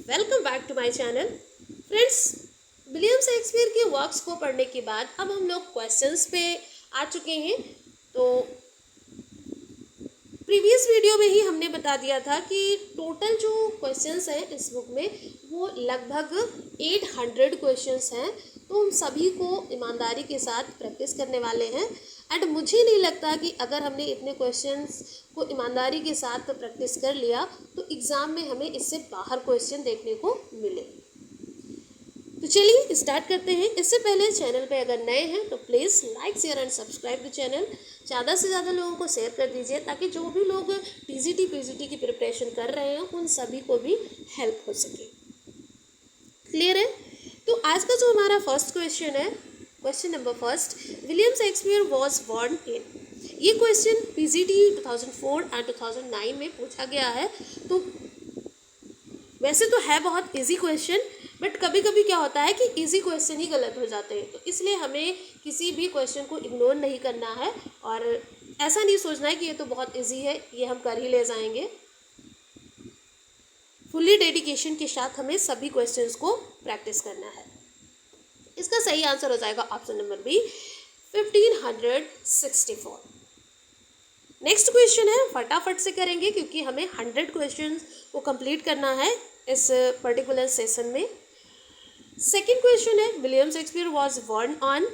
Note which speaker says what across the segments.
Speaker 1: Welcome back to my channel. Friends, William Shakespeare के works को पढ़ने के बाद अब हम लोग क्वेश्चंस पे आ चुके हैं। तो प्रीवियस वीडियो में ही हमने बता दिया था कि टोटल जो क्वेश्चंस हैं इस बुक में वो लगभग 800 क्वेश्चंस हैं। तो हम सभी को ईमानदारी के साथ प्रैक्टिस करने वाले हैं एंड मुझे नहीं लगता कि अगर हमने इतने क्वेश्चंस को ईमानदारी के साथ प्रैक्टिस कर लिया तो एग्ज़ाम में हमें इससे बाहर क्वेश्चन देखने को मिले। तो चलिए स्टार्ट करते हैं। इससे पहले चैनल पे अगर नए हैं तो please like share and subscribe the channel. ज़्यादा से ज़्यादा लोगों को शेयर कर दीजिए ताकि जो भी लोग टीजीटी पीजीटी की प्रिपरेशन कर रहे हैं उन सभी को भी हेल्प हो सके। क्लियर है? तो आज का जो हमारा फर्स्ट क्वेश्चन है, question number first, William Shakespeare was born in. ये क्वेश्चन पीजीटी 2004 एंड 2009 में पूछा गया है। तो वैसे तो है बहुत इजी क्वेश्चन, बट कभी कभी क्या होता है कि इजी क्वेश्चन ही गलत हो जाते हैं। तो इसलिए हमें किसी भी क्वेश्चन को इग्नोर नहीं करना है और ऐसा नहीं सोचना है कि ये तो बहुत इजी है, ये हम कर ही ले जाएंगे। फुल्ली डेडिकेशन के साथ हमें सभी क्वेश्चंस को प्रैक्टिस करना है। इसका सही आंसर हो जाएगा option number B, 1564। Next question है, फटाफट से करेंगे क्योंकि हमें 100 क्वेश्चंस को कंप्लीट करना है इस पर्टिकुलर सेशन में। सेकेंड क्वेश्चन है, William Shakespeare was born on.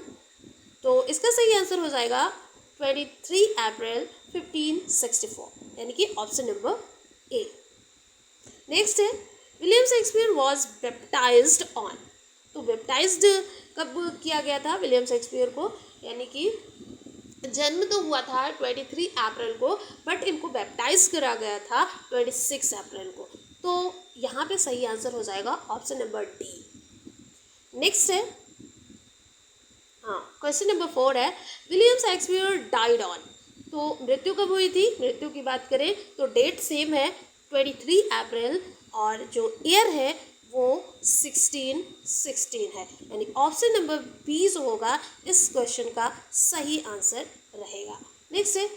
Speaker 1: तो इसका सही आंसर हो जाएगा 23 अप्रैल 1564, यानी कि ऑप्शन नंबर ए। नेक्स्ट है, William Shakespeare was baptised on. तो बैप्टाइज्ड कब किया गया था विलियम शेक्सपियर को, यानी कि जन्म तो हुआ था 23 अप्रैल को, बट इनको बैप्टाइज करा गया था 26 अप्रैल को। तो यहाँ पे सही आंसर हो जाएगा ऑप्शन नंबर डी। नेक्स्ट है, क्वेश्चन नंबर 4 है, विलियम शेक्सपियर डाइड ऑन। तो मृत्यु कब हुई थी? मृत्यु की बात करें तो डेट सेम है, 23 अप्रैल, और जो ईयर है वो 1616 है, यानी ऑप्शन नंबर बी जो होगा इस क्वेश्चन का सही आंसर रहेगा। नेक्स्ट है,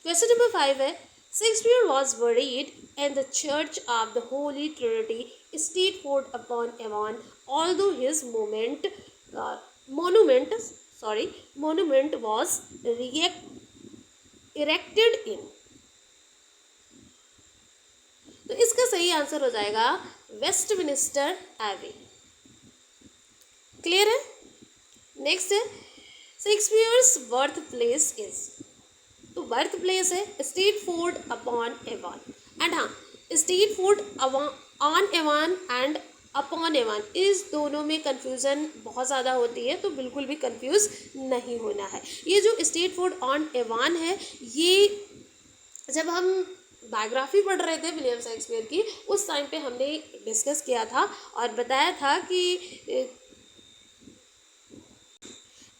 Speaker 1: क्वेश्चन नंबर 5 है, Shakespeare was buried in the church of the Holi Trinity, Stafford upon Avon, although his monument was erected in। तो इसका सही आंसर हो जाएगा वेस्टमिनिस्टर एबी। क्लियर है? नेक्स्ट है, शेक्सपियर्स बर्थ प्लेस इज। तो बर्थ प्लेस है Stratford upon Avon, and Stratford on Avon and upon Avon, इस दोनों में कन्फ्यूज़न बहुत ज़्यादा होती है, तो बिल्कुल भी कंफ्यूज नहीं होना है। ये जो स्टेटफोर्ड ऑन एवॉन है, ये जब हम बायोग्राफी पढ़ रहे थे विलियम शेक्सपियर की, उस टाइम पे हमने डिस्कस किया था और बताया था कि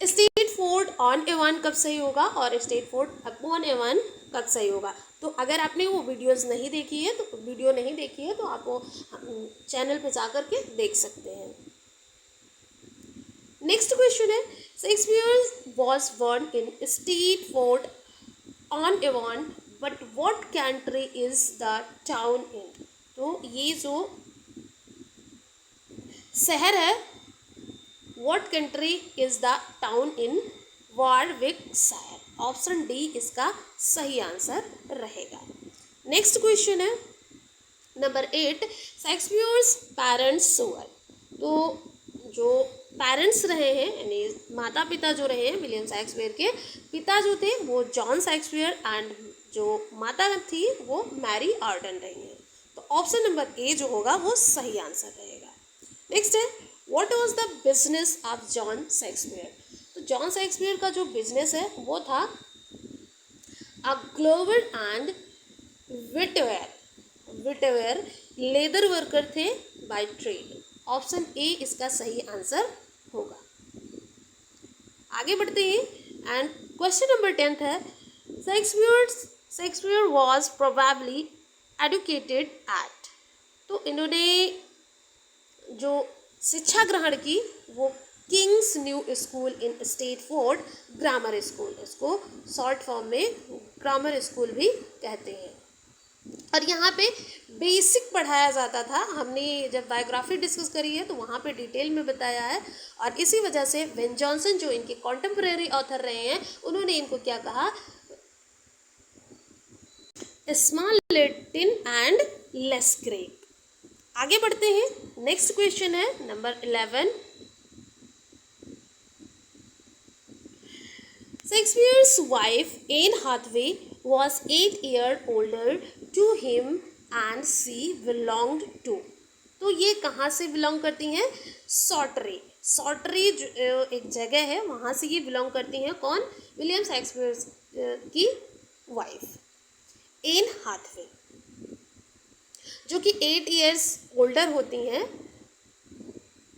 Speaker 1: स्टेटफोर्ड ऑन एवॉन कब सही होगा और स्टेटफोर्ड अपॉन एवॉन कब सही होगा। तो अगर आपने वो वीडियो नहीं देखी है तो आप वो चैनल पे जा कर के देख सकते हैं। नेक्स्ट क्वेश्चन है, Shakespeare was born in Stafford on Avon, but what country is the town in. तो ये जो शहर है, what country is the town in, Warwickshire. Option D इसका सही आंसर रहेगा। नेक्स्ट क्वेश्चन है नंबर 8, शेक्सपियर्स पेरेंट्स वर। तो जो पेरेंट्स रहे हैं, यानी माता पिता जो रहे हैं विलियम शेक्सपियर के, पिता जो थे वो जॉन शेक्सपियर एंड जो माता थी वो मैरी आर्डन रही हैं। तो ऑप्शन नंबर ए जो होगा वो सही आंसर रहेगा। नेक्स्ट है, what was the business of John Shakespeare. तो जॉन शेक्सपियर का जो बिजनेस है वो था अ ग्लोवर एंड विटवेयर, लेदर वर्कर थे बाय ट्रेड। ऑप्शन ए इसका सही आंसर होगा। आगे बढ़ते हैं एंड क्वेश्चन नंबर 10 है, Shakespeare was probably educated at. तो इन्होंने जो शिक्षा ग्रहण की वो King's new school in Stratford grammar school, इसको शॉर्ट फॉर्म में ग्रामर स्कूल भी कहते हैं। और यहाँ पे बेसिक पढ़ाया जाता था। हमने जब बायोग्राफी डिस्कस करी है तो वहाँ पे डिटेल में बताया है, और इसी वजह से बेन जॉनसन जो इनके कॉन्टेम्परेरी ऑथर रहे हैं उन्होंने इनको क्या कहा, small Latin and less Greek. आगे बढ़ते हैं, नेक्स्ट क्वेश्चन है number 11। Shakespeare's wife Anne Hathaway was 8 years older to him and she belonged to। तो ये कहाँ से बिलोंग करती हैं, सॉटरे। सॉटरे एक जगह है, वहाँ से ये बिलोंग करती हैं। कौन, विलियम शेक्सपियर की वाइफ एन हाथवे, जो कि 8 years ओल्डर होती हैं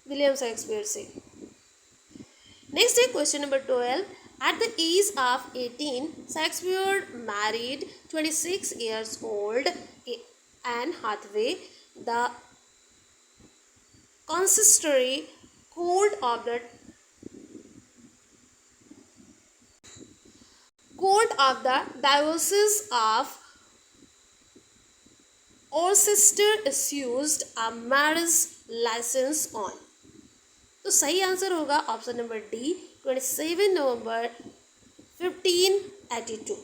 Speaker 1: विलियम शेक्सपियर से। नेक्स्ट है question number 12। At the age of 18, Shakespeare married 26 years old Anne Hathaway. The consistory court of the Diocese of Worcester issued a marriage license on। तो सही answer होगा option number D, 27 November 1582,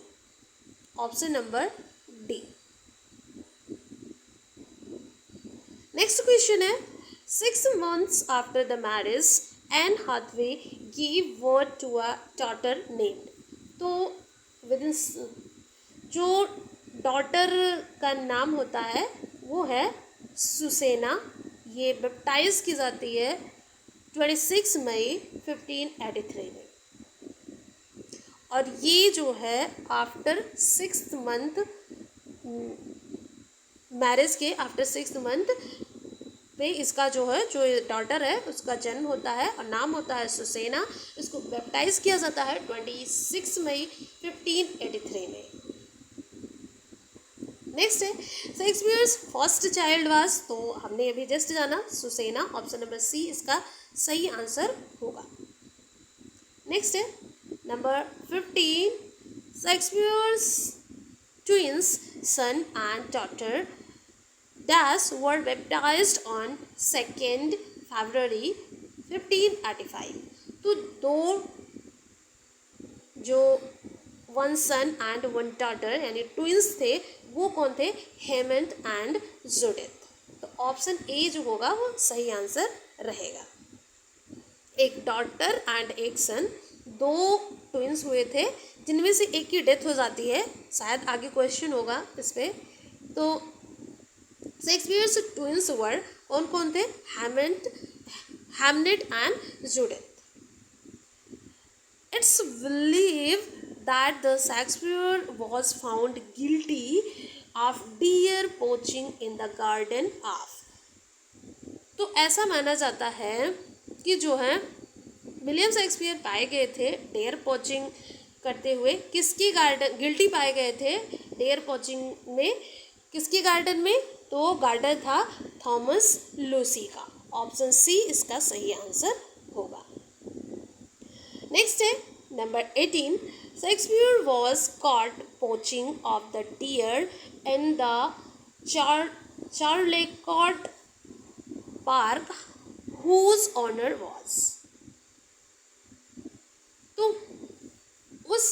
Speaker 1: option number D. Next question है 6 months after the marriage Anne Hathaway give birth to a daughter named. तो विद जो daughter का नाम होता है वो है सुसेना। ये बैप्टाइज की जाती है 26 मई 1583 में, और ये जो है आफ्टर 6th month, मैरिज के आफ्टर 6th month पे इसका जो है, जो डॉटर है उसका जन्म होता है और नाम होता है सुसेना। इसको बैप्टाइज किया जाता है 26 मई 1583 में। नेक्स्ट है शेक्सपियर्स फर्स्ट चाइल्ड वाज, तो हमने अभी जस्ट जाना सुसेना, ऑप्शन नंबर सी इसका सही आंसर होगा। नेक्स्ट है number 15। Shakespeare's twins son and daughter dash were baptised on 2 फरवरी 1585। तो दो जो 1 सन एंड 1 डॉटर यानी ट्विंस थे, वो कौन थे, हेमंत एंड जुडिथ। तो ऑप्शन ए जो होगा वो सही आंसर रहेगा। एक डॉटर एंड एक सन, दो ट्विंस हुए थे जिनमें से एक की डेथ हो जाती है, शायद आगे क्वेश्चन होगा इस पर। तो शेक्सपियर्स ट्विंस वर कौन कौन थे, Hamlet and Judith. It's believe that the Shakespeare was found guilty of deer poaching in the garden of। तो ऐसा माना जाता है कि जो है विलियम शेक्सपियर पाए गए थे डेयर पोचिंग करते हुए, किसकी गार्डन, गिल्टी पाए गए थे डेयर पोचिंग में, किसके गार्डन में, तो गार्डन था थॉमस लूसी का। ऑप्शन सी इसका सही आंसर होगा। नेक्स्ट है number 18। Shakespeare was caught poaching of the deer in the Charlecote Park, whose owner was। तो उस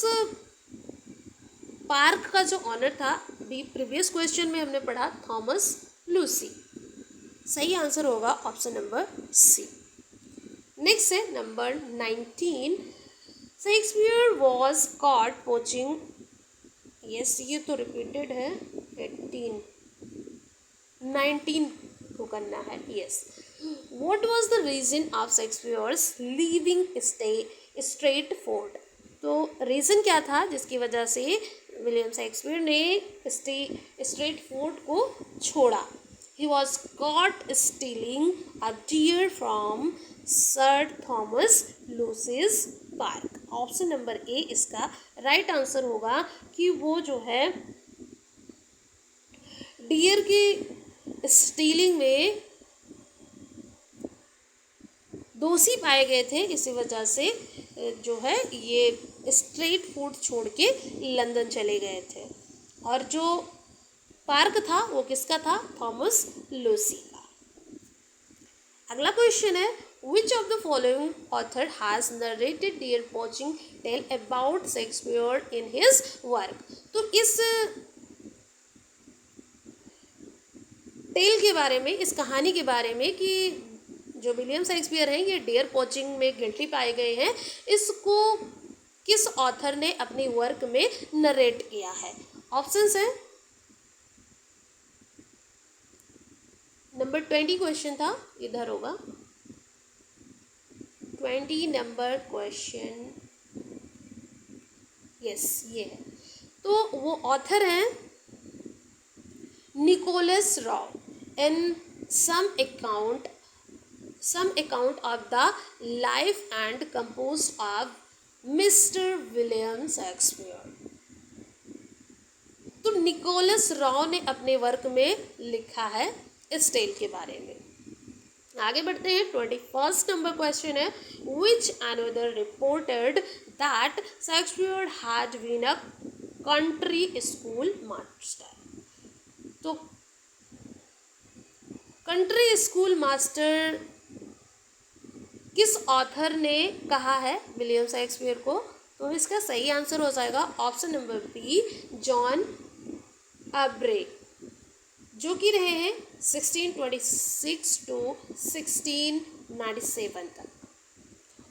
Speaker 1: पार्क का जो ऑनर था, भी प्रीवियस क्वेश्चन में हमने पढ़ा थॉमस लूसी। सही आंसर होगा ऑप्शन नंबर सी। नेक्स्ट है number 19। Shakespeare was caught poaching, yes ये तो रिपीटेड है, 19 को करना है, yes. What was the reason of Shakespeare's leaving Stratford. तो रीज़न क्या था जिसकी वजह से विलियम शेक्सपियर ने स्ट्रेट फोर्ड को छोड़ा। He was caught stealing a deer from sir Thomas Lucy's park. Option number A इसका राइट आंसर होगा कि वो जो है डियर की स्टीलिंग में दोषी पाए गए थे, इसी वजह से जो है ये स्ट्रीट फूड छोड़ के लंदन चले गए थे। और जो पार्क था वो किसका था? थॉमस लूसी का। अगला क्वेश्चन है which of the following author has narrated deer poaching tale about Shakespeare in his work. तो इस टेल के बारे में, इस कहानी के बारे में कि जो विलियम शेक्सपियर हैं ये डियर पोचिंग में गिल्टी पाए गए हैं, इसको किस ऑथर ने अपनी वर्क में नरेट किया है? ऑप्शंस हैं, नंबर 20 क्वेश्चन था, इधर होगा 20 नंबर क्वेश्चन, यस ये है। तो वो ऑथर हैं Nicholas Rowe in some account of the life and composed of Mr. William Shakespeare। तो निकोलस रॉ ने अपने वर्क में लिखा है इस टेल के बारे में। आगे बढ़ते हैं, 21 नंबर क्वेश्चन है which another reported that Shakespeare had been a country school master. तो कंट्री स्कूल मास्टर किस ऑथर ने कहा है विलियम शेक्सपियर को? तो इसका सही आंसर हो जाएगा ऑप्शन नंबर बी, जॉन अब्रे, जो कि रहे हैं 1626 to 1697 तक।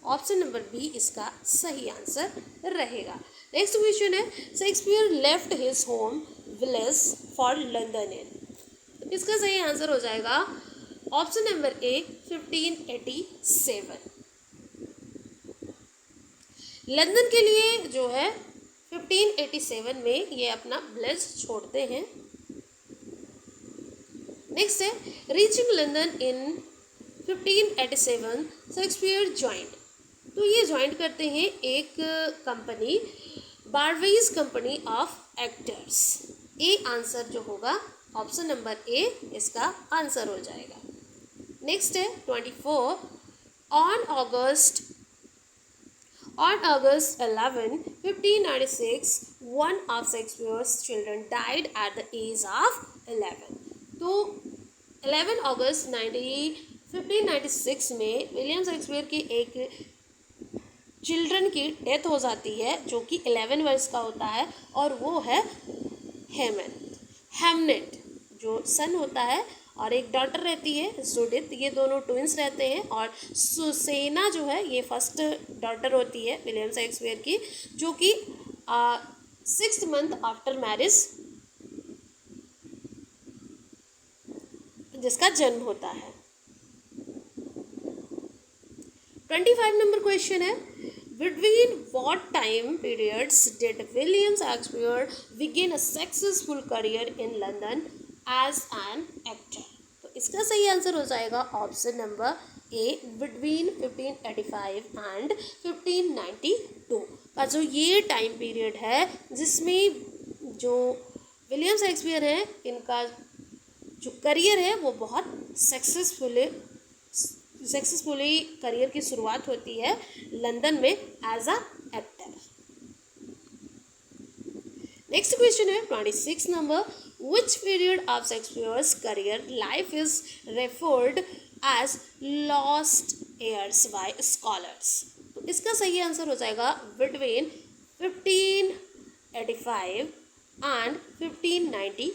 Speaker 1: ऑप्शन नंबर बी इसका सही आंसर रहेगा। नेक्स्ट क्वेश्चन है Shakespeare left his home village for London इन। इसका सही आंसर हो जाएगा ऑप्शन नंबर ए 1587। लंदन के लिए जो है 1587 में ये अपना विलेज छोड़ते हैं। नेक्स्ट है reaching London in 1587 Shakespeare joined. तो ये ज्वाइन करते हैं एक company, Burbage's company of actors. A answer जो होगा ऑप्शन नंबर ए इसका आंसर हो जाएगा। नेक्स्ट है 24 ऑन अगस्त 11 1596 one of Shakespeare's children died at the age of 11। तो 11 अगस्त 1596 में विलियम शेक्सपियर के एक चिल्ड्रन की डेथ हो जाती है जो कि 11 वर्ष का होता है, और वो है हेमनेट जो सन होता है, और एक डॉटर रहती है जूडिथ। ये दोनों ट्विंस रहते हैं, और सुसेना जो है ये फर्स्ट डॉटर होती है विलियम शेक्सपियर की, जो कि 6 मंथ आफ्टर मैरिज जिसका जन्म होता है। 25 नंबर क्वेश्चन है Between what time periods did William Shakespeare begin a successful career in London as an actor? तो इसका सही आंसर हो जाएगा option number A between 1585 and 1592 का जो ये टाइम पीरियड है जिसमें जो विलियम शेक्सपियर हैं इनका जो करियर है वो बहुत सक्सेसफुली करियर की शुरुआत होती है लंदन में as a actor. Next question है 26 number which period of Shakespeare's career life is referred as lost years by scholars. तो इसका सही आंसर हो जाएगा बिटवीन 1585 एंड 1592।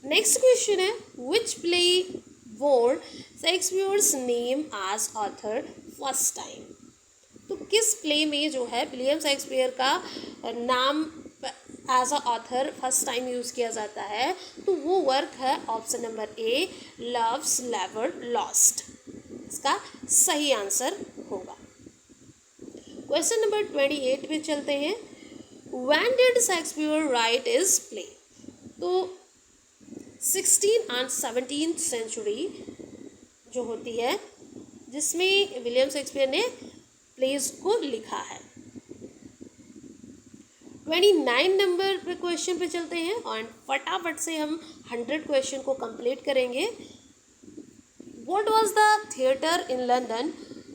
Speaker 1: नेक्स्ट क्वेश्चन है which play were Shakespeare's name as author first time. तो किस play में जो है विलियम शेक्सपियर का नाम as a author first time use किया जाता है? तो वो वर्क है option number A love's never lost. इसका सही आंसर होगा। क्वेश्चन नंबर 28 पे चलते हैं when did Shakespeare right his play. तो 16th and 17th सेंचुरी जो होती है जिसमें विलियम शेक्सपियर ने प्लेज को लिखा है। 29 नंबर पे क्वेश्चन पे चलते हैं और फटाफट से हम 100 क्वेश्चन को कंप्लीट करेंगे। What was the theatre in London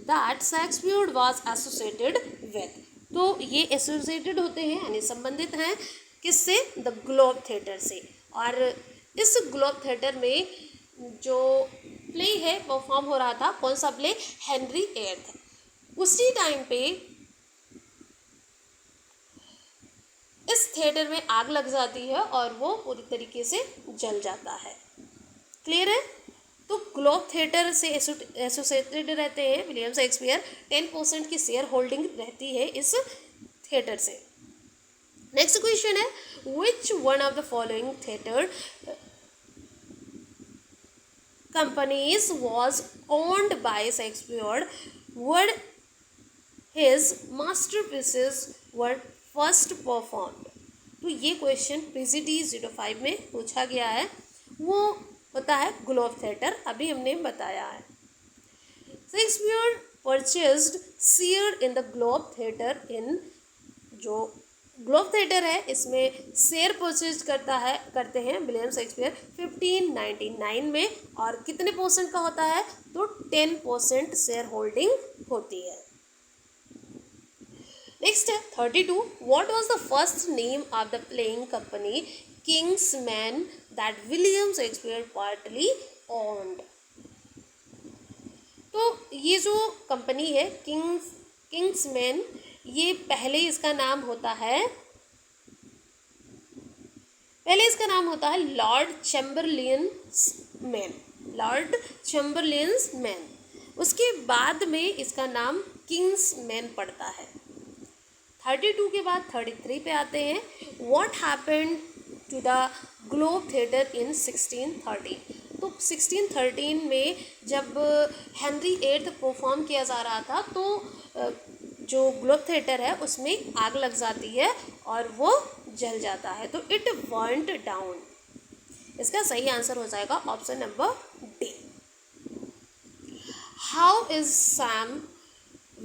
Speaker 1: that Shakespeare was associated with. तो ये एसोसिएटेड होते हैं यानी संबंधित हैं किससे? द ग्लोब थिएटर से। और इस ग्लोब थिएटर में जो प्ले है परफॉर्म हो रहा था, कौन सा प्ले? Henry eighth. उसी टाइम पे इस थिएटर में आग लग जाती है और वो पूरी तरीके से जल जाता है। क्लियर है? तो ग्लोब थिएटर से एसोसिएटेड रहते हैं विलियम शेक्सपियर। 10% की शेयर होल्डिंग रहती है इस थिएटर से। नेक्स्ट क्वेश्चन है, which one of the following theatre companies was owned by Shakespeare where his masterpieces were first performed? तो ये क्वेश्चन PGT 05 में पूछा गया है, वो होता है ग्लोब थिएटर, अभी हमने बताया है। Shakespeare purchased share in the Globe theatre इन, जो ग्लोब थिएटर है इसमें शेयर परचेज करते हैं विलियम शेक्सपियर 1599 में, और कितने % का होता है? तो 10% शेयर होल्डिंग होती है। नेक्स्ट है 32, what was the first name of the playing company Kingsman that William Shakespeare partly owned? तो ये जो कंपनी है किंग्समैन, ये पहले इसका नाम होता है लॉर्ड चैम्बरलेन्स मैन। उसके बाद में इसका नाम किंग्समैन पड़ता है। 32 के बाद 33 पे आते हैं, what happened to the Globe theatre in 1613? तो 1613 में जब हेनरी एट्थ परफॉर्म किया जा रहा था तो जो ग्लोब थिएटर है उसमें आग लग जाती है और वो जल जाता है, तो इट बर्न्ड डाउन। इसका सही आंसर हो जाएगा option number D. How is Sam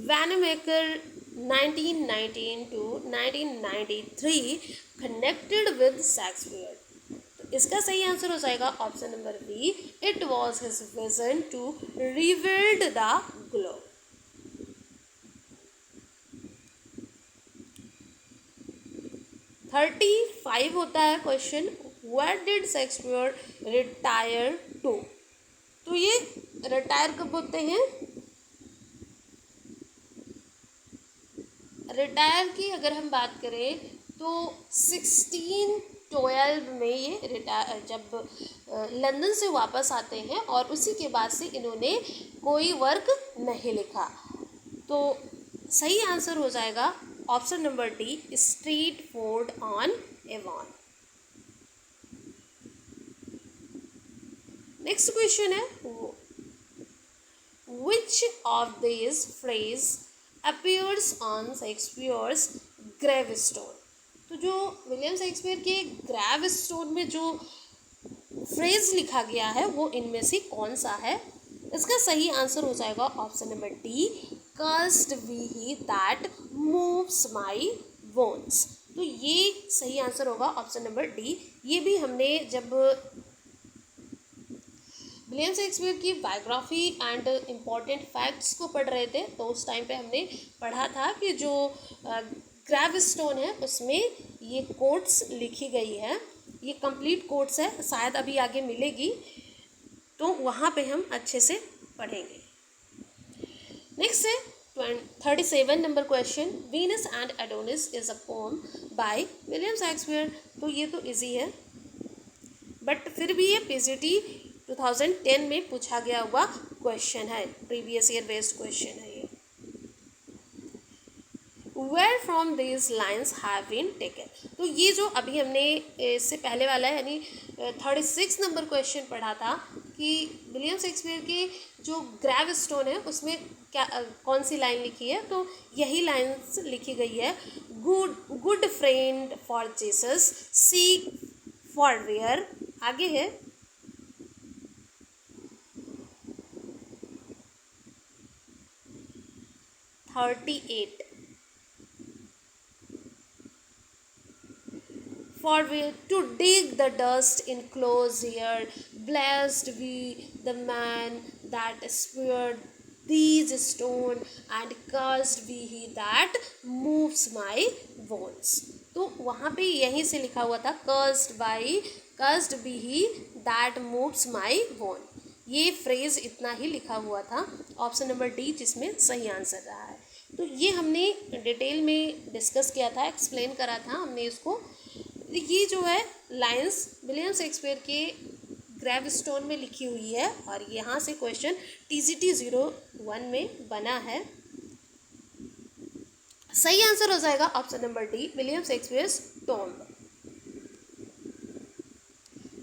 Speaker 1: Wanamaker 1919 to 1993 connected with Shakespeare? तो इसका सही आंसर हो जाएगा option number B, it was his vision to rebuild the Globe. Thirty 35 होता है question, where did Shakespeare retire to? तो ये रिटायर कब होते हैं? रिटायर की अगर हम बात करें तो 1612 में ये रिटायर, जब लंदन से वापस आते हैं और उसी के बाद से इन्होंने कोई वर्क नहीं लिखा। तो सही आंसर हो जाएगा option number D, Stratford on Avon. Next question है, which of this phrase appears on Shakespeare's gravestone? तो जो विलियम शेक्सपियर के ग्रेवस्टोन में जो फ्रेज लिखा गया है वो इनमें से कौन सा है? इसका सही आंसर हो जाएगा option number D, cursed be he that moves my bones. तो ये सही आंसर होगा ऑप्शन नंबर डी। ये भी हमने जब विलियम शेक्सपियर की बायोग्राफी एंड इम्पॉर्टेंट फैक्ट्स को पढ़ रहे थे तो उस टाइम पे हमने पढ़ा था कि जो ग्रेवस्टोन है उसमें ये कोट्स लिखी गई है। ये कंप्लीट कोट्स है, शायद अभी आगे मिलेगी तो वहाँ पे हम अच्छे से पढ़ेंगे। नेक्स्ट है 37 number question, Venus and Adonis is a poem by William Shakespeare. तो ये तो इजी है बट फिर भी ये पीजीटी 2010 में पूछा गया हुआ क्वेश्चन है, प्रीवियस ईयर बेस्ड क्वेश्चन है ये। Where from this lines have been taken? तो ये जो अभी हमने इससे पहले वाला है यानी 36 नंबर क्वेश्चन पढ़ा था कि विलियम शेक्सपियर की जो ग्रेवस्टोन है उसमें क्या कौन सी लाइन लिखी है, तो यही लाइन्स लिखी गई है, good friend for Jesus, sake forbear. आगे है 38, for we to dig the dust in close here, blessed be the man that spared these stone and cursed be he that moves my bones। तो वहाँ पे यहीं से लिखा हुआ था cursed be he that moves my bone। ये phrase इतना ही लिखा हुआ था, ऑप्शन नंबर डी जिसमें सही आंसर रहा है। तो ये हमने डिटेल में डिस्कस किया था, एक्सप्लेन करा था हमने इसको। ये जो है लाइंस विलियम शेक्सपियर के ग्रेवस्टोन में लिखी हुई है और यहाँ से क्वेश्चन TGT 01 में बना है। सही आंसर हो जाएगा option number D, William Shakespeare's tomb.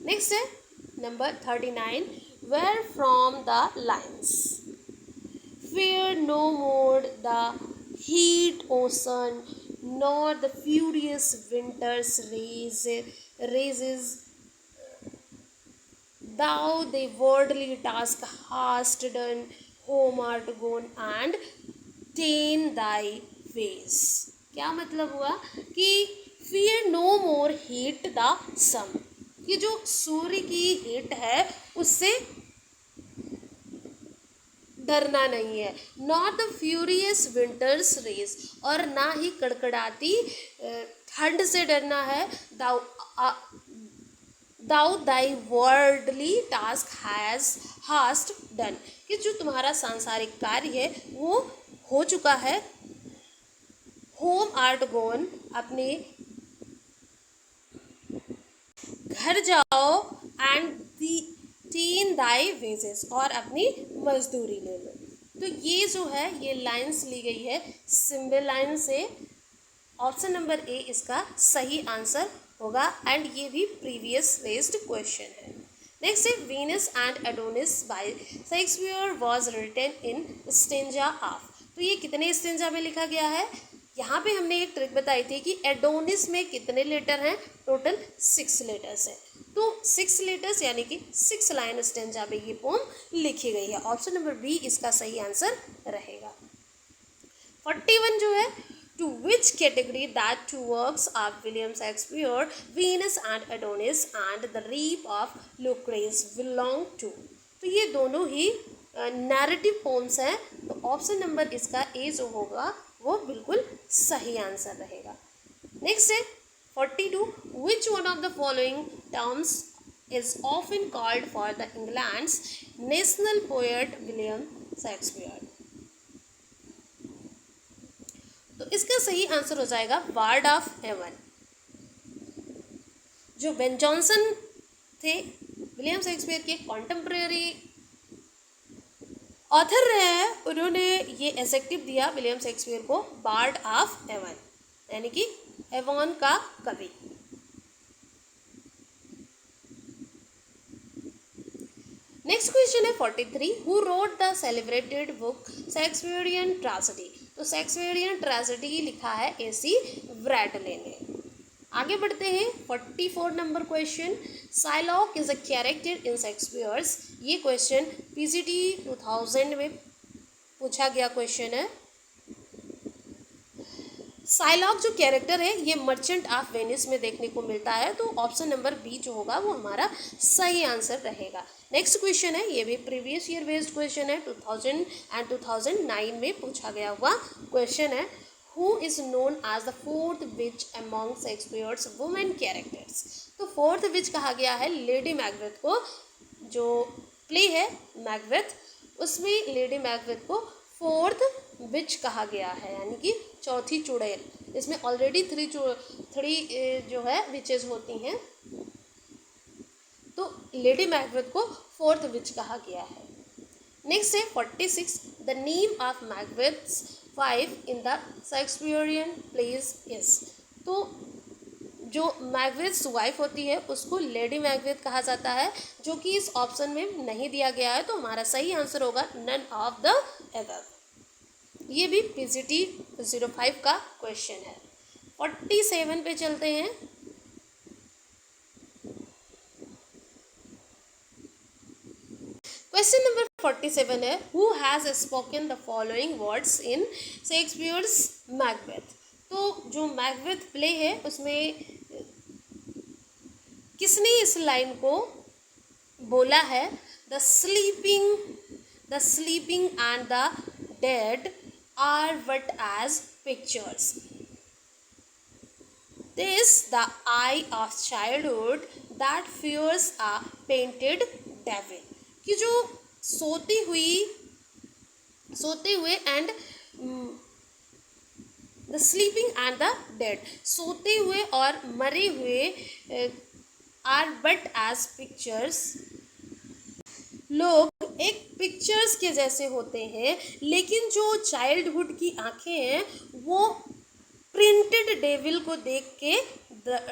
Speaker 1: Next है number 39, where from the lines, fear no more the heat ocean, nor the furious winter's rages. Thou the worldly task hast done, home art gone and ta'en thy ways। क्या मतलब हुआ कि fear no more heat the sun, ये जो सूर्य की heat है उससे डरना नहीं है। Not the furious winter's rage, और ना ही कड़कड़ाती ठंड से डरना है। Thou thy worldly task hast done, कि जो तुम्हारा सांसारिक कार्य है वो हो चुका है। होम आर्ट गोन, अपने घर जाओ, and the tin Dai wages, और अपनी मजदूरी ले लो। तो ये जो है ये लाइंस ली गई है सिंबल लाइन से। ऑप्शन नंबर ए इसका सही आंसर होगा एंड ये भी प्रीवियस बेस्ड क्वेश्चन है। नेक्स्ट है Venus and Adonis by Shakespeare was written in stanza of. तो ये कितने स्टेंजा में लिखा गया है? यहाँ पे हमने एक ट्रिक बताई थी कि एडोनिस में कितने लेटर हैं, टोटल 6 लेटर्स हैं। तो 6 लेटर्स यानी कि 6 लाइन स्टेंजा में ये पोम लिखी गई है। ऑप्शन नंबर बी इसका सही आंसर रहेगा। 41 जो है, to which category that two works of William Shakespeare, Venus and Adonis and the rape of Lucrece belong to. तो ये दोनों ही नैरेटिव पोम्स हैं। तो ऑप्शन नंबर इसका ए जो होगा वो बिल्कुल सही आंसर रहेगा। नेक्स्ट है 42, which one of the following terms is often called for the England's national poet William Shakespeare. तो इसका सही आंसर हो जाएगा वार्ड ऑफ हेवन। जो बेन जॉनसन थे विलियम शेक्सपियर के कॉन्टेम्प्रेरी ऑथर रहे हैं, उन्होंने ये एडजेक्टिव दिया विलियम शेक्सपियर को बार्ड ऑफ हेवन, यानी कि हेवन का कवि। नेक्स्ट क्वेश्चन है 43, who wrote the celebrated book Shakespearean tragedy. तो शेक्सपियरियन ट्रेजेडी लिखा है AC ब्रैडले ने। आगे बढ़ते हैं 44 number question, Psylocke is a character in Shakespeare's. ये क्वेश्चन PGT 2000 में पूछा गया क्वेश्चन है। साइलॉक जो कैरेक्टर है ये मर्चेंट ऑफ वेनिस में देखने को मिलता है। तो ऑप्शन नंबर बी जो होगा वो हमारा सही आंसर रहेगा। नेक्स्ट क्वेश्चन है, ये भी प्रीवियस ईयर बेस्ड क्वेश्चन है, 2000 एंड 2009 में पूछा गया हुआ क्वेश्चन है। Who is known as the fourth witch among Shakespeare's women characters। तो फोर्थ विच कहा गया है लेडी मैकबेथ को। जो प्ले है मैकबेथ उसमें लेडी मैकबेथ को फोर्थ विच कहा गया है, यानी कि चौथी चुड़ैल। इसमें ऑलरेडी थ्री जो है विचेज होती हैं, तो लेडी मैकबेथ को फोर्थ विच कहा गया है। नेक्स्ट है 46, the name of Macbeth's wife in the Shakespearean plays is. तो जो मैकबेथ्स वाइफ होती है उसको लेडी मैकबेथ कहा जाता है, जो कि इस ऑप्शन में नहीं दिया गया है। तो हमारा सही आंसर होगा नन ऑफ द एबव। ये भी PGT 05 का क्वेश्चन है। 47 पे चलते हैं। क्वेश्चन नंबर 47 है, who has spoken the following words in Shakespeare's Macbeth. तो जो मैकबेथ प्ले है उसमें किसने इस लाइन को बोला है, the the sleeping and the dead are but as pictures. This the eye of childhood that fears a painted devil. कि जो सोते हुए and the sleeping and the dead, सोते हुए और मरे हुए आर बट एज पिक्चर्स. लोग एक पिक्चर्स के जैसे होते हैं, लेकिन जो चाइल्डहुड की आंखें हैं वो प्रिंटेड डेविल को देख के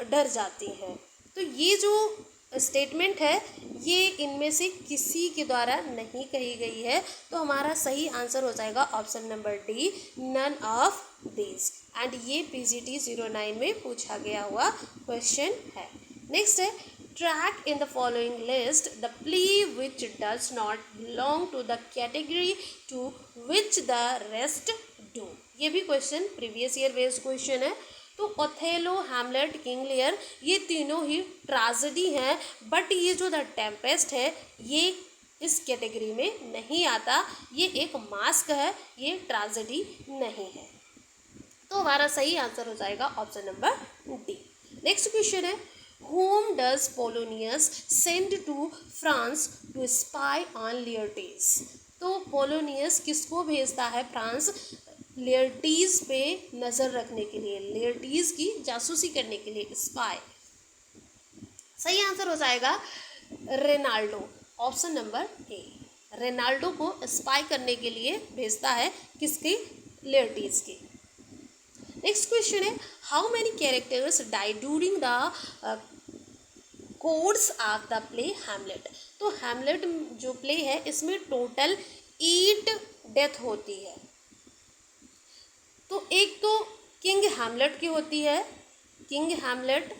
Speaker 1: डर जाती हैं. तो ये जो स्टेटमेंट है ये इनमें से किसी के द्वारा नहीं कही गई है. तो हमारा सही आंसर हो जाएगा option number D, none of these. And ये PGT 09 में पूछा गया हुआ क्वेश्चन है. नेक्स्ट है, track in the following list the play which does not belong to the category to which the rest do. ये भी question previous year based question है. तो ओथेलो, हैमलेट, किंग लियर ये तीनों ही ट्रेजेडी हैं, but ये जो द टेम्पेस्ट है ये इस कैटेगरी में नहीं आता. ये एक मास्क है, ये ट्रेजेडी नहीं है. तो हमारा सही आंसर हो जाएगा option number D. Next question है, whom does Polonius send to France to spy on Laertes. तो पोलोनियस किसको भेजता है फ्रांस लेयर्टीज पे नज़र रखने के लिए, लेयर्टीज की जासूसी करने के लिए, स्पाई. सही आंसर हो जाएगा Reynaldo, option number A. Reynaldo को स्पाई करने के लिए भेजता है, किसकी, लेयर्टीज की. नेक्स्ट क्वेश्चन है, how many characters die during the course of the play Hamlet. तो हैमलेट जो प्ले है इसमें टोटल 8 डेथ होती है. तो एक तो किंग हैमलेट की होती है, किंग हैमलेट,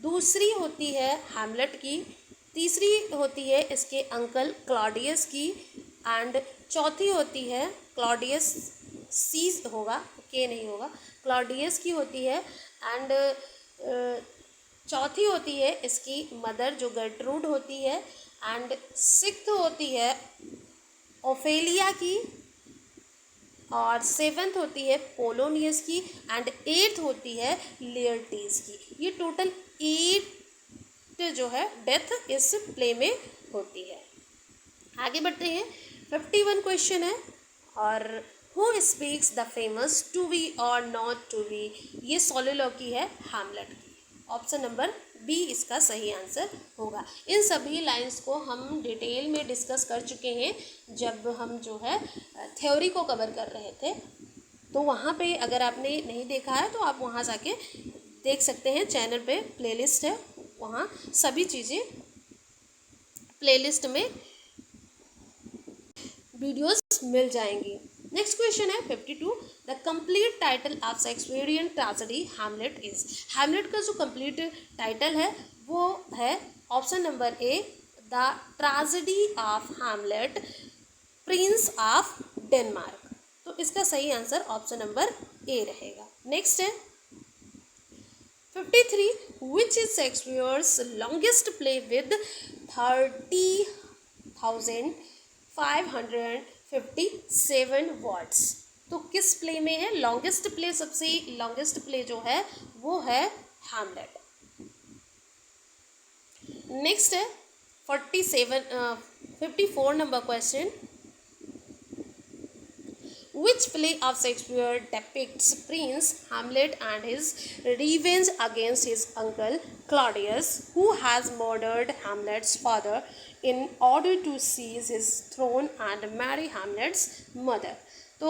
Speaker 1: दूसरी होती है हैमलेट की, तीसरी होती है इसके अंकल क्लॉडियस की, एंड चौथी होती है क्लॉडियस सी होगा, के नहीं होगा, क्लॉडियस की होती है, एंड चौथी होती है इसकी मदर जो गर्ट्रूड होती है, एंड सिक्स्थ होती है ओफेलिया की, और सेवन्थ होती है पोलोनियस की, एंड एट्थ होती है लेयर्टीज की. ये टोटल 8 जो है डेथ इस प्ले में होती है. आगे बढ़ते हैं, 51 क्वेश्चन है, और who speaks the famous to be और नॉट टू बी. ये सोलिलोकी है हैमलेट की. ऑप्शन नंबर बी इसका सही आंसर होगा. इन सभी लाइंस को हम डिटेल में डिस्कस कर चुके हैं जब हम जो है थ्योरी को कवर कर रहे थे. तो वहाँ पे अगर आपने नहीं देखा है तो आप वहाँ जाके देख सकते हैं. चैनल पे प्लेलिस्ट है, वहाँ सभी चीज़ें प्लेलिस्ट में वीडियोस मिल जाएंगी. नेक्स्ट क्वेश्चन है 52, the complete title of Shakespearean tragedy Hamlet is. Hamlet का जो कंप्लीट टाइटल है वो है option number A, the tragedy of Hamlet Prince of Denmark. तो इसका सही आंसर ऑप्शन नंबर ए रहेगा. नेक्स्ट है 53, which is Shakespeare's longest play with 30,557 words. तो किस प्ले में है लॉन्गेस्ट प्ले? सबसे लॉन्गेस्ट प्ले जो है वो है हैमलेट. नेक्स्ट है 54 number question, which play of Shakespeare depicts Prince Hamlet and his revenge against his uncle Claudius, who has murdered Hamlet's father in order to seize his throne and marry Hamlet's mother. तो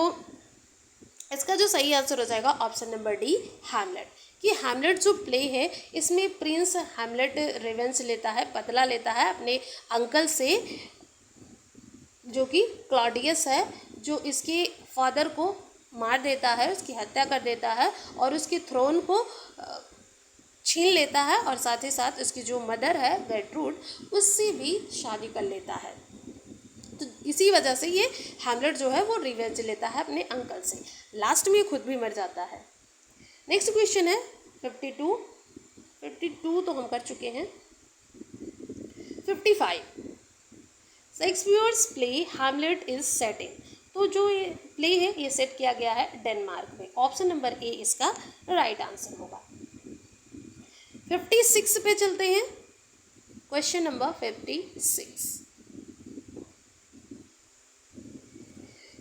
Speaker 1: इसका जो सही answer हो जाएगा option number D, Hamlet. कि Hamlet जो play है इसमें प्रिंस हैमलेट रिवेंज लेता है, बदला लेता है अपने अंकल से जो कि क्लॉडियस है, जो इसके फादर को मार देता है, उसकी हत्या कर देता है और उसके थ्रोन को छीन लेता है, और साथ ही साथ उसकी जो मदर है गर्ट्रूड उससे भी शादी कर लेता है. तो इसी वजह से ये हैमलेट जो है वो रिवेंज लेता है अपने अंकल से. लास्ट में खुद भी मर जाता है. नेक्स्ट क्वेश्चन है 52 तो हम कर चुके हैं. 55, Shakespeare's play Hamlet is set in, तो जो ये प्ले है ये सेट किया गया है डेनमार्क में। ऑप्शन नंबर ए इसका राइट आंसर होगा। 56 पे चलते हैं, question number 56।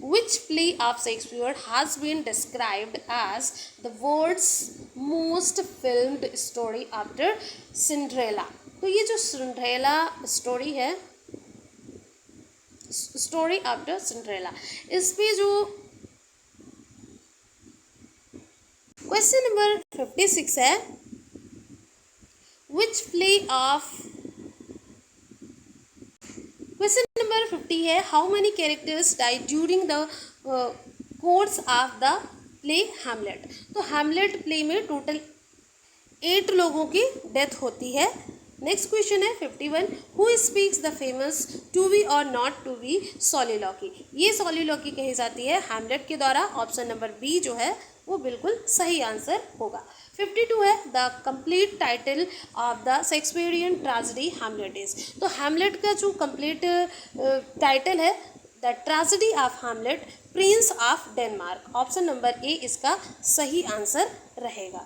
Speaker 1: Which play of Shakespeare has been described as the world's most filmed story after Cinderella? तो ये जो सिंड्रेला स्टोरी है, स्टोरी आफ्टर सिंड्रेला, इस पे जो क्वेश्चन नंबर 56 है, which play of, question number 50 है, how many characters died during the course of the play Hamlet. तो हैमलेट प्ले में टोटल 8 लोगों की डेथ होती है। नेक्स्ट क्वेश्चन है 51, who speaks the famous to be और नॉट टू बी सॉलिलॉकी। ये सॉलिलॉकी कही जाती है हैमलेट के द्वारा। ऑप्शन नंबर बी जो है वो बिल्कुल सही आंसर होगा। 52 है, the complete title of the Shakespearean tragedy Hamlet is. तो हैमलेट का जो कंप्लीट टाइटल है, the tragedy of Hamlet Prince of Denmark. Option number A इसका सही आंसर रहेगा।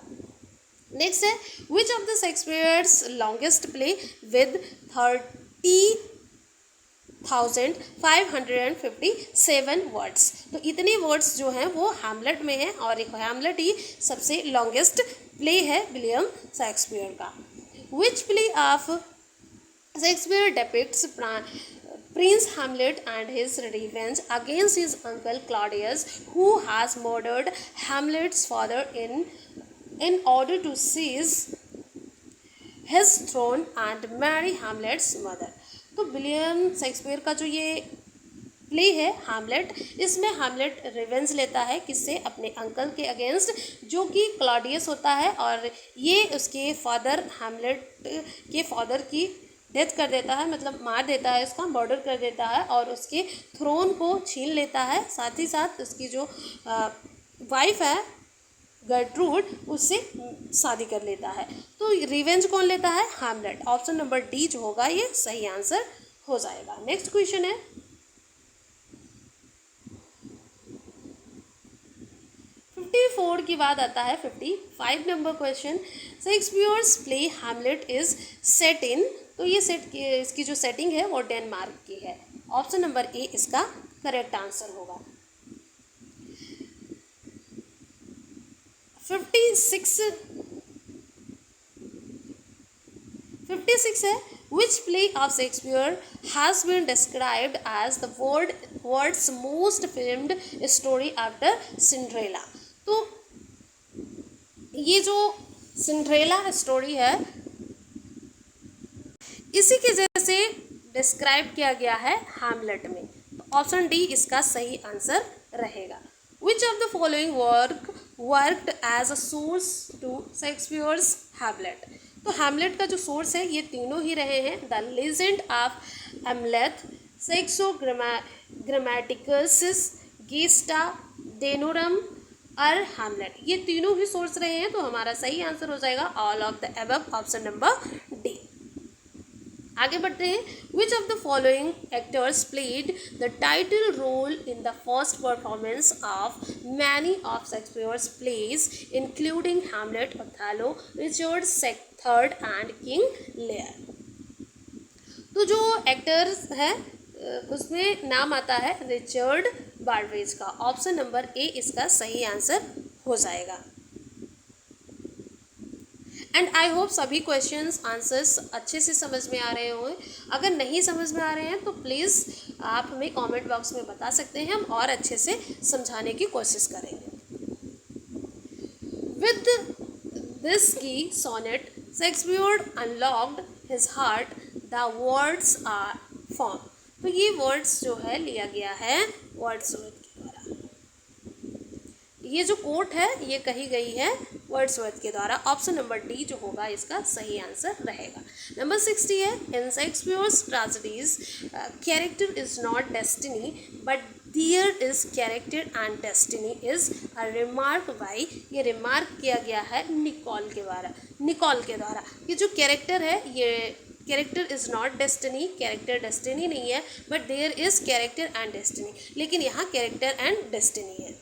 Speaker 1: नेक्स्ट है, which of the Shakespeare's longest play with 30,557 words. तो इतने वर्ड्स जो हैं वो हैमलेट में हैं और एक हैमलेट ही सबसे लॉन्गेस्ट प्ले है विलियम शेक्सपियर का। विच play of Shakespeare depicts Prince Hamlet and his revenge against his uncle Claudius, who has murdered Hamlet's father in order to seize his throne and marry Hamlet's mother। तो William Shakespeare का जो ये play है Hamlet, इसमें Hamlet revenge लेता है किससे, अपने अंकल के अगेंस्ट जो कि क्लॉडियस होता है, और ये उसके फादर हैमलेट के फादर की डेथ कर देता है, मतलब मार देता है, उसका मर्डर कर देता है और उसके थ्रोन को छीन लेता है। साथ ही साथ उसकी जो वाइफ है गर्ट्रूड, उससे शादी कर लेता है। तो रिवेंज कौन लेता है, हैमलेट। ऑप्शन नंबर डी जो होगा ये सही आंसर हो जाएगा। नेक्स्ट क्वेश्चन है 54 के बाद आता है 55 number question. Shakespeare's play Hamlet is set in, तो ये इसकी जो सेटिंग है वो डेनमार्क की है। ऑप्शन नंबर ए इसका करेक्ट आंसर होगा। 56 है, which play of Shakespeare has been described as the world's most filmed story after Cinderella। तो ये जो सिंड्रेला स्टोरी है इसी के जैसे डिस्क्राइब किया गया है हैमलेट में। तो ऑप्शन डी इसका सही आंसर रहेगा। Which of the following worked as a source to Shakespeare's Hamlet. तो हैमलेट का जो सोर्स है ये तीनों ही रहे हैं, the legend of Hamlet, Saxo Grammaticus, Gesta Danorum और हैमलेट, ये तीनों ही सोर्स रहे हैं। तो हमारा सही आंसर हो जाएगा all of the above, option number D. आगे बढ़ते हैं, which of the following actors played the title role in the first performance of many of Shakespeare's plays including Hamlet, Othello, Richard III and King Lear. तो जो actors है उसमें नाम आता है रिचर्ड बार्वेज का। ऑप्शन नंबर ए इसका सही आंसर हो जाएगा। एंड आई होप सभी क्वेश्चंस आंसर्स अच्छे से समझ में आ रहे हों। अगर नहीं समझ में आ रहे हैं तो प्लीज़ आप हमें कमेंट बॉक्स में बता सकते हैं, हम और अच्छे से समझाने की कोशिश करेंगे। With this key sonnet Shakespeare unlocked his heart, the words are form. तो ये वर्ड्स जो है लिया गया है वर्ड्सवर्थ के द्वारा। ये जो कोट है ये कही गई है वर्ड्सवर्थ के द्वारा। ऑप्शन नंबर डी जो होगा इसका सही आंसर रहेगा। नंबर 60 है, in Shakespeare's tragedies character is not destiny but there is character and destiny is a remark by. ये रिमार्क किया गया है निकोल के द्वारा। ये जो कैरेक्टर है ये character is not destiny, character destiny नहीं है, but there is character and destiny, लेकिन यहाँ कैरेक्टर एंड डेस्टिनी है।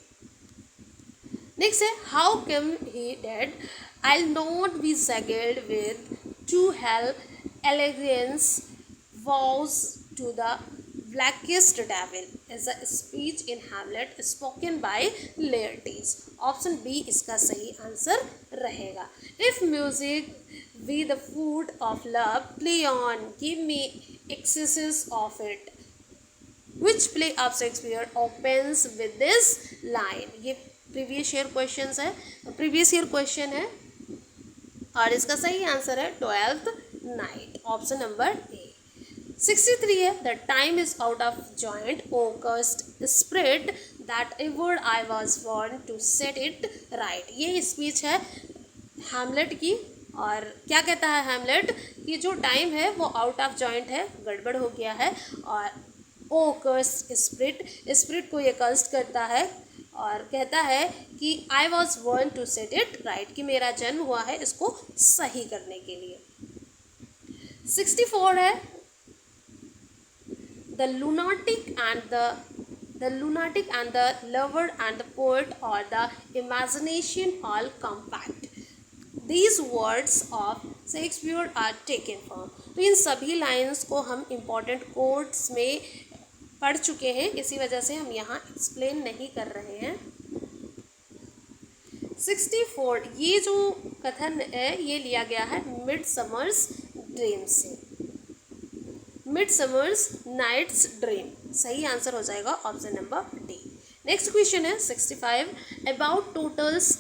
Speaker 1: नेक्स्ट है how come he dead, I not be juggled with to hell allegiance vows to the blackest devil is a speech in Hamlet spoken by Laertes। Option B इसका सही answer रहेगा। If music be the food of love, play on, give me excesses of it। Which play of Shakespeare opens with this line? ये previous year question है, previous year question है और इसका सही answer है 12th night, option number A. 63 है the time is out of joint O cursed spite that ever I was born to set it right. ये speech है Hamlet की और क्या कहता है हैमलेट कि जो टाइम है वो आउट ऑफ जॉइंट है, गड़बड़ हो गया है, और ओ कर्स्ड स्प्रिट, स्प्रिट को ये कर्स्ड करता है और कहता है कि I was born to set it right, कि मेरा जन्म हुआ है इसको सही करने के लिए। 64 है the lunatic and the lover and the poet or the imagination all compact, these words of Shakespeare are taken from। तो इन सभी लाइन्स को हम इम्पॉर्टेंट कोट्स में पढ़ चुके हैं, इसी वजह से हम यहाँ एक्सप्लेन नहीं कर रहे हैं। 64 ये जो कथन है ये लिया गया है मिडसमर्स ड्रीम से, मिडसमर्स नाइट्स ड्रीम, सही आंसर हो जाएगा option number D. Next question है 65 about totals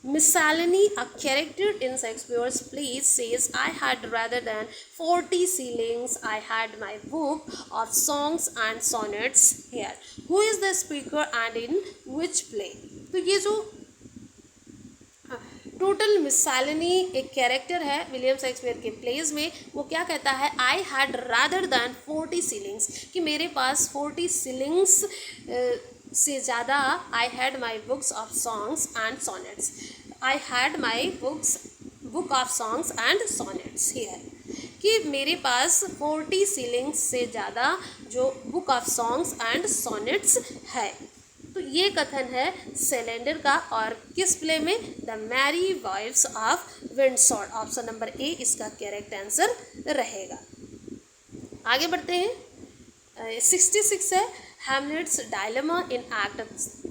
Speaker 1: miscellany, a character in Shakespeare's plays says I had rather than 40 ceilings, I had my book of songs and sonnets here। Who is the speaker and in which play? तो ये जो total मिसैलिनी एक character है William Shakespeare के pledge में, वो क्या कहता है I had rather than 40 ceilings, कि मेरे पास 40 सीलिंग्स से ज़्यादा I had my books of songs and sonnets, I had my book of songs and sonnets here, कि मेरे पास 40 सीलिंग्स से ज़्यादा जो book of songs and sonnets है। तो ये कथन है सेलेंडर का और किस प्ले में? The merry wives of Windsor, option number A इसका करेक्ट आंसर रहेगा। आगे बढ़ते हैं। 66 है Hamlet's dilemma in act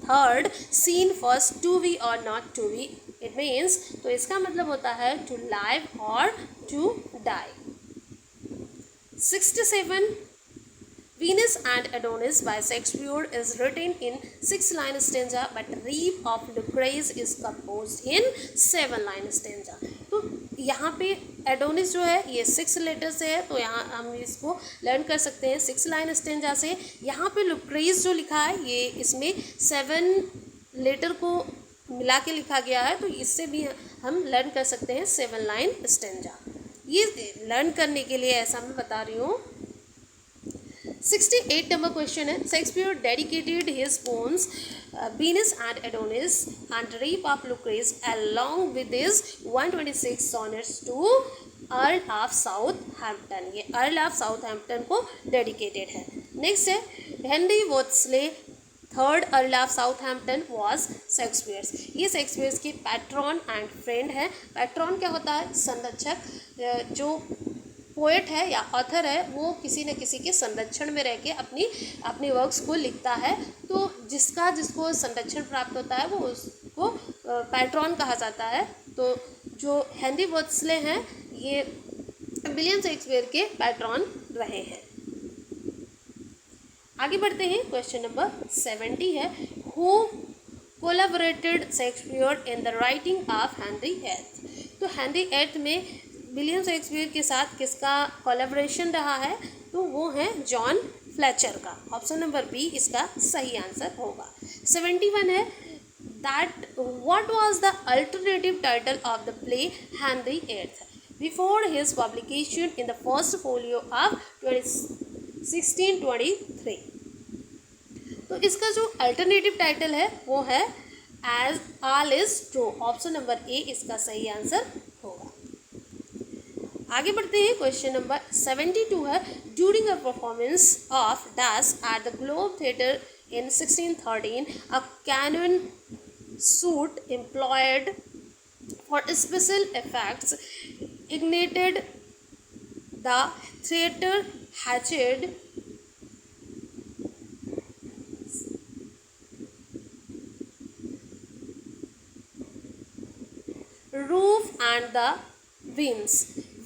Speaker 1: 3rd scene first to be और not to be, it means, तो इसका मतलब होता है टू लाइव और to die. 67 Venus and Adonis by Shakespeare is written in 6-line stanza, but Rape of Lucrece is composed in 7-line stanza। तो यहाँ पे एडोनिस जो है ये 6 लेटर से है, तो यहाँ हम इसको लर्न कर सकते हैं 6-line stanza से। यहाँ पे लुक्रेस जो लिखा है ये इसमें 7 लेटर को मिला के लिखा गया है, तो इससे भी हम लर्न कर सकते हैं 7-line stanza। ये लर्न करने के लिए ऐसा मैं बता रही हूँ। 68 नंबर क्वेश्चन है Shakespeare dedicated his poems Venus and Adonis and Rape of Lucrece along with his 126 sonnets to earl of Southampton, ये अर्ल ऑफ साउथहैम्पटन को डेडिकेटेड है। नेक्स्ट है Henry Wriothesley 3rd earl of Southampton was Shakespeare's, ये Shakespeare's की patron and friend है। Patron क्या होता है? संरक्षक। जो पोएट है या ऑथर है वो किसी न किसी के संरक्षण में रह के अपनी वर्क्स को लिखता है, तो जिसको संरक्षण प्राप्त होता है वो उसको पैट्रॉन कहा जाता है। तो जो हेनरी वोट्सले हैं ये विलियम शेक्सपियर के पैट्रॉन रहे हैं। आगे बढ़ते हैं, क्वेश्चन नंबर 70 है who collaborated Shakespeare in the writing of Henry eight. तो हेनरी एट में विलियम शेक्सपियर के साथ किसका कोलैबोरेशन रहा है? तो वो है जॉन फ्लेचर का, ऑप्शन नंबर बी इसका सही आंसर होगा। 71 है that what was the alternative title of the play Henry eight before his publication in the first folio of 1623। तो इसका जो अल्टरनेटिव टाइटल है वो है as all is true, option number A इसका सही आंसर होगा। आगे बढ़ते हैं, क्वेश्चन नंबर 72 है, during a performance of dash at the Globe theatre in 1613, a canon suit employed for special effects ignited the theater hatched roof and the beams,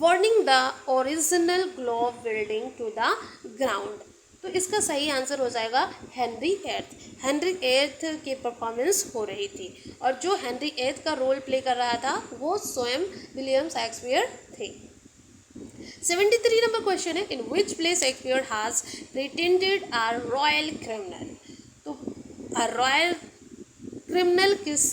Speaker 1: warning the original globe building to the ground. तो इसका सही answer हो जाएगा Henry eighth. Henry eighth की performance हो रही थी और जो हेनरी एट्थ का रोल प्ले कर रहा था वो स्वयं विलियम शेक्सपियर थे। 73 नंबर क्वेश्चन है, in which play Shakespeare has pretended a royal criminal. तो अ रॉयल क्रिमिनल किस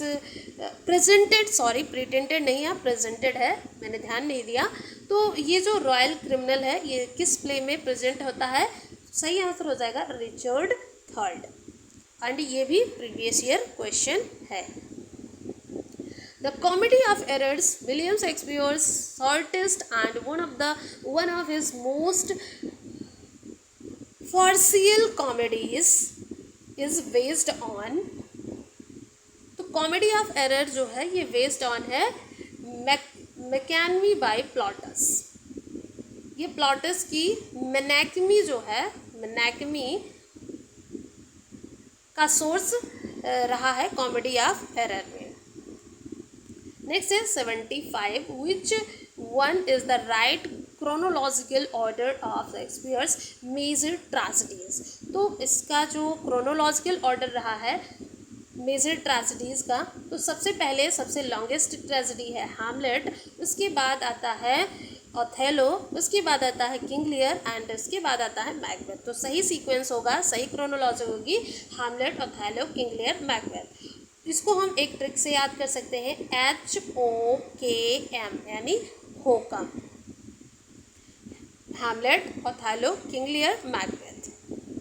Speaker 1: प्रेजेंटेड, सॉरी प्रिटेंडेड नहीं है, प्रेजेंटेड है, मैंने ध्यान नहीं दिया। तो ये जो रॉयल क्रिमिनल है ये किस प्ले में प्रेजेंट होता है? सही आंसर हो जाएगा रिचर्ड थर्ड, एंड ये भी प्रीवियस ईयर क्वेश्चन है। The comedy of errors, William Shakespeare's shortest and one of his most farcical comedies is based on. तो कॉमेडी ऑफ एरर जो है ये बेस्ड ऑन है मैकेनमी बाय प्लॉटस। ये Plautus की मैनेकमी जो है, मैनेकमी का सोर्स रहा है कॉमेडी ऑफ एरर में। नेक्स्ट है 75, which one is the right chronological order of Shakespeare's major tragedies. तो इसका जो क्रोनोलॉजिकल ऑर्डर रहा है मेजर ट्रेजेडीज़ का, तो सबसे पहले सबसे लॉन्गेस्ट ट्रेजेडी है हैमलेट, उसके बाद आता है ओथेलो, उसके बाद आता है किंग लियर एंड उसके बाद आता है मैकबेथ। तो सही सीक्वेंस होगा, सही क्रोनोलॉजी होगी Hamlet, Othello, King Lear, Macbeth. इसको हम एक ट्रिक से याद कर सकते हैं, HOKM यानी होकम। Hamlet, Othello, King Lear, Macbeth.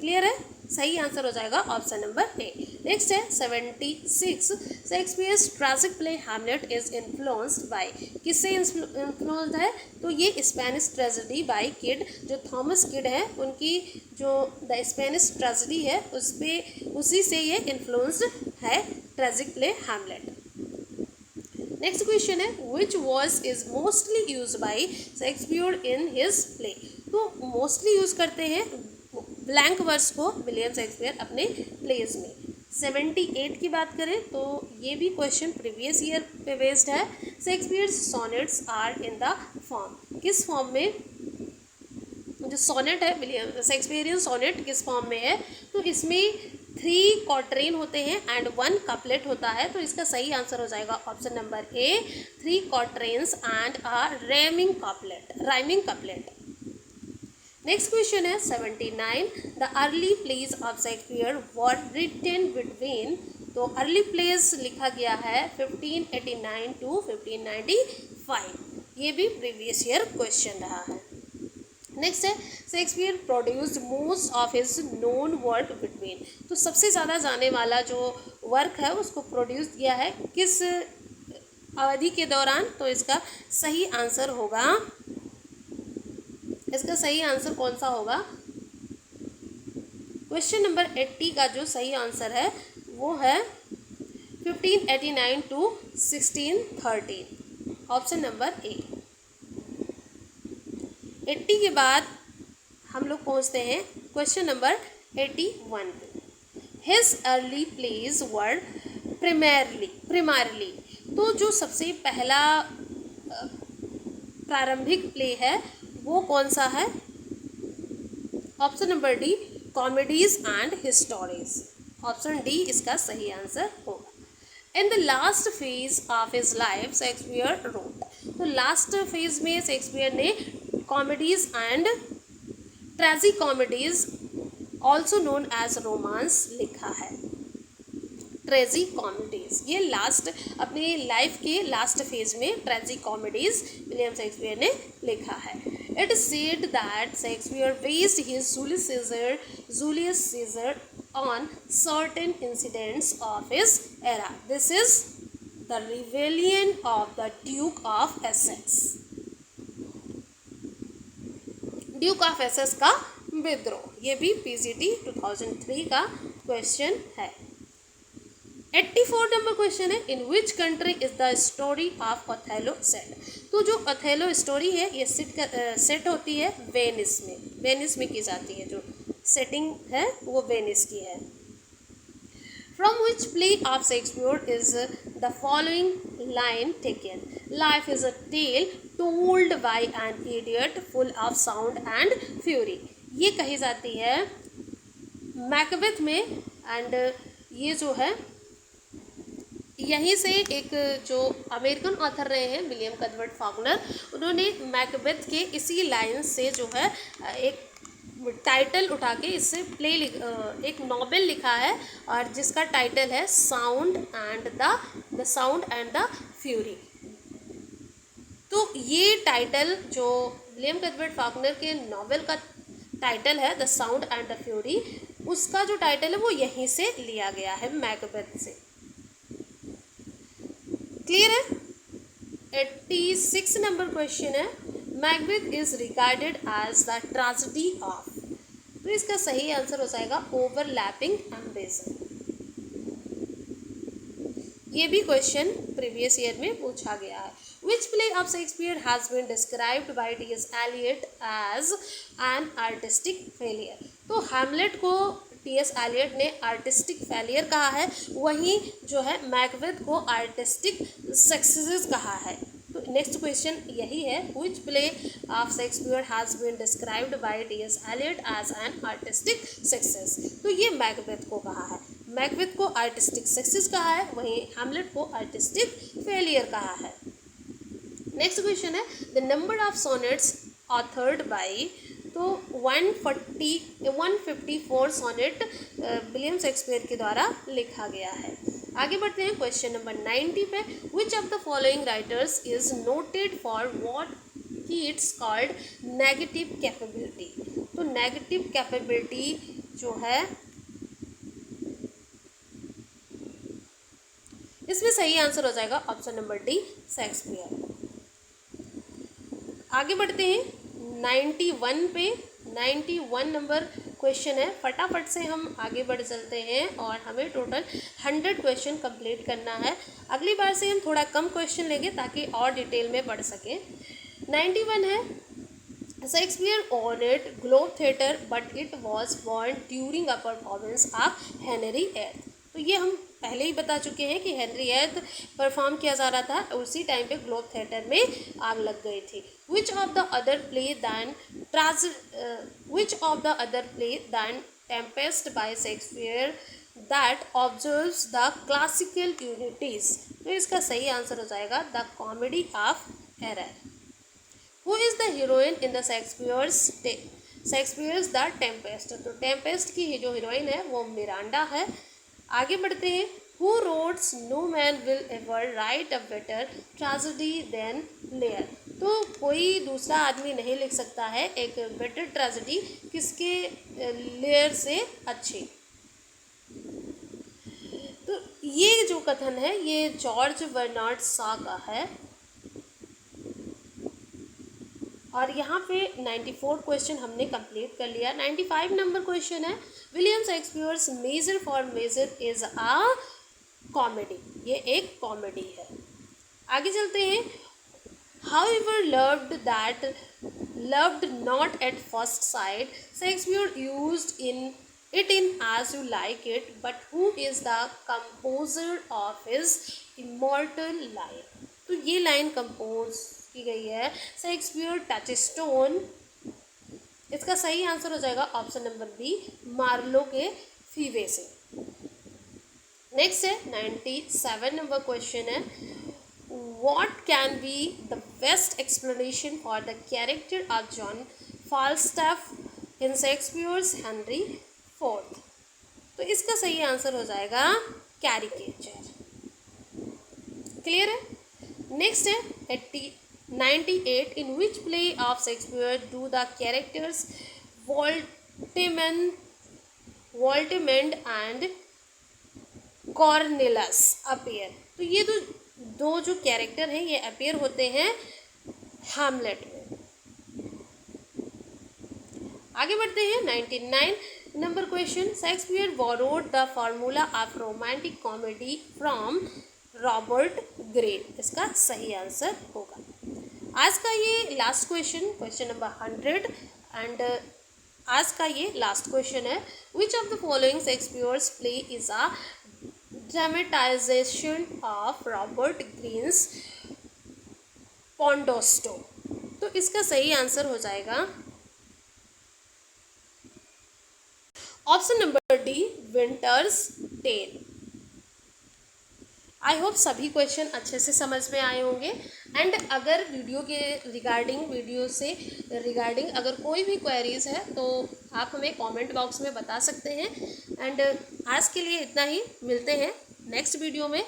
Speaker 1: Clear है? सही आंसर हो जाएगा ऑप्शन नंबर ए। नेक्स्ट है 76, Shakespeare's tragic play Hamlet is influenced by. किससे इन्फ्लुएंस्ड है? तो ये स्पेनिश ट्रेजेडी बाय किड, जो थॉमस किड है उनकी जो द स्पेनिश ट्रेजेडी है उसी से ये इन्फ्लुएंस्ड है tragic play Hamlet. Next question है, which verse is mostly use by Shakespeare in his play. तो मोस्टली यूज करते हैं ब्लैंक वर्स को विलियम शेक्सपियर अपने प्लेज में। 78 की बात करें तो ये भी क्वेश्चन प्रीवियस ईयर पे बेस्ड है। Shakespeare's sonnets are in the form, किस फॉर्म में? जो सोनेट है विलियम शेक्सपियरियन सोनेट किस फॉर्म में है? तो इसमें 3 क्वार्टरेन होते हैं एंड 1 कपलेट होता है। तो इसका सही आंसर हो जाएगा option number A, 3 quatrains and a rhyming couplet. Next question है 79, the early plays of Shakespeare were written between. तो अर्ली प्लेज लिखा गया है 1589 टू 1595। ये भी प्रीवियस ईयर क्वेश्चन रहा है। नेक्स्ट है, Shakespeare produced most of his known work between. तो सबसे ज़्यादा जाने वाला जो वर्क है उसको प्रोड्यूस किया है किस अवधि के दौरान? तो इसका सही आंसर होगा, इसका सही आंसर कौन सा होगा? क्वेश्चन नंबर 80 का जो सही आंसर है वो है 1589 टू 1613, ऑप्शन नंबर ए। 80 के बाद हम लोग पहुंचते हैं क्वेश्चन नंबर 81 पे। हिज अर्ली प्लेज वर primarily। तो जो सबसे पहला प्रारंभिक प्ले है वो कौन सा है? Option number D, comedies and histories. Option D इसका सही आंसर होगा। In the last phase of his life Shakespeare wrote. तो लास्ट फेज में शेक्सपियर ने comedies and tragicomedies also known as romance लिखा है। ट्रेजी कॉमेडीज, ये last अपनी लाइफ के लास्ट फेज में ट्रेजी कॉमेडीज विलियम शेक्सपियर ने लिखा है। It is said that Shakespeare based his Julius Caesar on certain incidents of his era. This is the rebellion of the Duke of Essex. Duke of एसेस का विद्रोह, ये भी PGT 2003 का question है। 84 नंबर क्वेश्चन है, in which country is the story of Othello set. तो जो ओथेलो स्टोरी है ये सेट होती है वेनिस में की जाती है, जो सेटिंग है वो वेनिस की है। From which play of Shakespeare is the following line taken? Life is a tale told by an idiot full of sound and fury. ये कही जाती है मैकबेथ में, एंड ये जो है यहीं से एक जो अमेरिकन ऑथर रहे हैं विलियम कथबर्ट फॉकनर, उन्होंने मैकबेथ के इसी लाइन से जो है एक टाइटल उठा के इससे एक नॉवेल लिखा है, और जिसका टाइटल है साउंड एंड द फ्यूरी। तो ये टाइटल जो विलियम कथबर्ट फॉकनर के नॉवेल का टाइटल है the sound and the fury, उसका जो टाइटल है वो यहीं से लिया गया है, मैकबेथ से। क्लियर है? 86 नंबर क्वेश्चन है, Macbeth is regarded as the tragedy of. तो इसका सही आंसर हो जाएगा ओवरलैपिंग एम्बिशन। ये भी क्वेश्चन प्रीवियस ईयर में पूछा गया है। Which play of Shakespeare has been described by T S. Eliot as an artistic failure. तो हैमलेट को टी.एस. एलियट ने आर्टिस्टिक फेलियर कहा है, वहीं जो है मैकबेथ को आर्टिस्टिक सक्सेस कहा है। तो नेक्स्ट क्वेश्चन यही है, which play of Shakespeare has been described by T S. Eliot as an artistic success. तो ये मैकबेथ को कहा है, मैकबेथ को आर्टिस्टिक सक्सेस कहा है, वहीं हैमलेट को आर्टिस्टिक फेलियर कहा है। नेक्स्ट क्वेश्चन है, the number of sonnets authored bye. तो 154 सोनेट विलियम शेक्सपियर के द्वारा लिखा गया है। आगे बढ़ते हैं क्वेश्चन नंबर 90 पे, विच of the following writers is noted for what Keats called negative capability. तो नेगेटिव कैपेबिलिटी जो है इसमें सही आंसर हो जाएगा ऑप्शन नंबर डी, शेक्सपियर। आगे बढ़ते हैं 91 पे। 91 नंबर क्वेश्चन है, फटाफट से हम आगे बढ़ चलते हैं और हमें टोटल 100 क्वेश्चन कंप्लीट करना है। अगली बार से हम थोड़ा कम क्वेश्चन लेंगे ताकि और डिटेल में बढ़ सके। 91 है, Shakespeare honoured globe theatre but it was born during a performance of Henry एथ। तो ये हम पहले ही बता चुके हैं कि हेनरी एथ परफॉर्म किया जा रहा था, उसी टाइम पे ग्लोब थिएटर में आग लग गई थी। Which of the other play than Tempest by Shakespeare that observes the classical unities. तो इसका सही आंसर हो जाएगा the comedy of error. Who is the heroine in the Shakespeare's the Tempest. तो टेम्पेस्ट की जो हीरोइन है वो मिरांडा है। आगे बढ़ते हैं, who wrote no man will ever write a better tragedy than Lear. तो कोई दूसरा आदमी नहीं लिख सकता है एक बेटर ट्रेजेडी किसके लेयर से अच्छी। तो ये जो कथन है ये जॉर्ज बर्नार्ड शॉ का है। और यहाँ पे 94 क्वेश्चन हमने कंप्लीट कर लिया। 95 नंबर क्वेश्चन है, William Shakespeare's Measure for Measure is a comedy. ये एक कॉमेडी है। आगे चलते हैं, however loved not at first sight, Shakespeare used in As You Like It, but who is the composer of his immortal line। तो ये line compose की गई है शेक्सपियर टचस्टोन। इसका सही आंसर हो जाएगा ऑप्शन नंबर बी, मार्लो के फीवे से। नेक्स्ट है 97 नंबर क्वेश्चन है, what can be the best explanation for the character of John Falstaff in Shakespeare's Henry IV। तो इसका सही आंसर हो जाएगा कैरिकेचर। क्लियर है? नेक्स्ट है 98, in which play of Shakespeare do the characters Voltemand and Cornelius appear. तो ये दो जो कैरेक्टर हैं ये अपीयर होते हैं हैमलेट में। आगे बढ़ते हैं 99 number question. Shakespeare borrowed the formula of romantic comedy from Robert Greene. इसका सही आंसर होगा। आज का ये last question, question number 100 and आज का ये लास्ट क्वेश्चन है। Which of the following Shakespeare's play is a dramatisation of Robert Greene's Pandosto. तो इसका सही आंसर हो जाएगा option number D, Winter's Tale. I hope सभी क्वेश्चन अच्छे से समझ में आए होंगे। एंड अगर वीडियो से रिगार्डिंग अगर कोई भी क्वेरीज है तो आप हमें कमेंट बॉक्स में बता सकते हैं। एंड आज के लिए इतना ही, मिलते हैं नेक्स्ट वीडियो में।